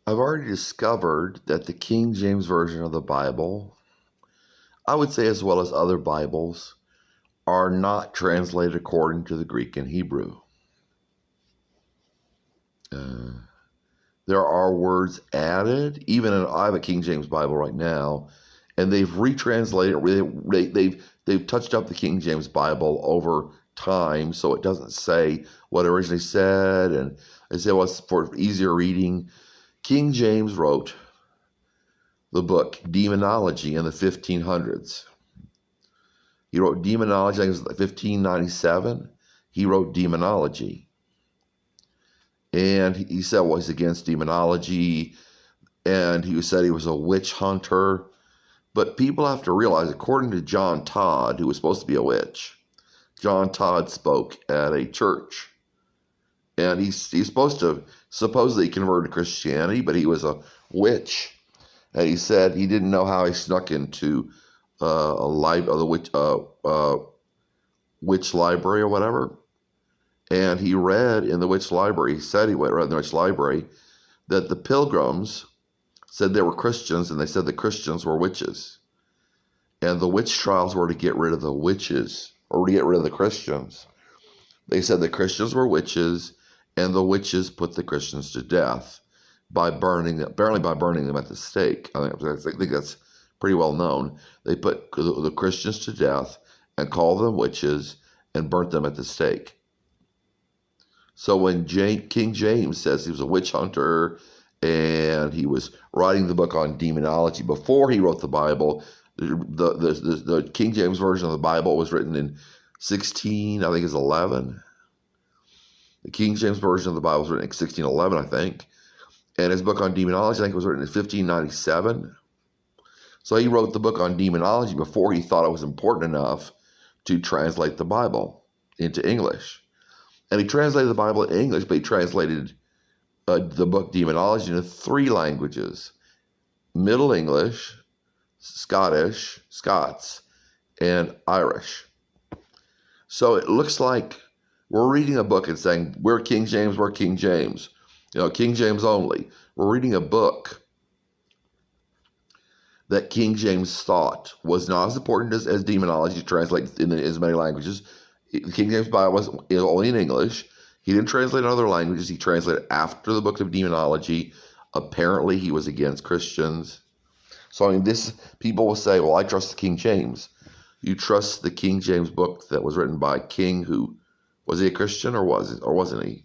I've already discovered that the King James Version of the Bible, I would say as well as other Bibles, are not translated according to the Greek and Hebrew. There are words added, I have a King James Bible right now, and they've retranslated, they've touched up the King James Bible over time, so it doesn't say what it originally said, and they say, well, it's for easier reading. King James wrote the book Demonology in the 1500s. He wrote Demonology, I think it was 1597. He wrote Demonology. And he said, well, he's against demonology, and he said he was a witch hunter. But people have to realize, according to John Todd, who was supposed to be a witch, John Todd spoke at a church. And he's supposedly converted to Christianity, but he was a witch. And he said he didn't know how he snuck into the witch library or whatever. And he read in the witch library, he said he read in the witch library, that the pilgrims said they were Christians, and they said the Christians were witches. And the witch trials were to get rid of the witches, or to get rid of the Christians. They said the Christians were witches, and the witches put the Christians to death by apparently by burning them at the stake. I think that's pretty well known. They put the Christians to death and called them witches and burnt them at the stake. So when King James says he was a witch hunter and he was writing the book on demonology before he wrote the Bible, the King James Version of the Bible was written in 1611. The King James Version of the Bible was written in 1611, I think. And his book on demonology, I think, was written in 1597. So he wrote the book on demonology before he thought it was important enough to translate the Bible into English. And he translated the Bible in English, but he translated the book Demonology into 3 languages: Middle English, Scottish, Scots, and Irish. So it looks like we're reading a book and saying, we're King James, King James only. We're reading a book that King James thought was not as important as demonology, translated in as many languages. The King James Bible was only in English. He didn't translate in other languages. He translated after the book of demonology. Apparently, he was against Christians. So, people will say, well, I trust the King James. You trust the King James book that was written by King, who, was he a Christian or wasn't he?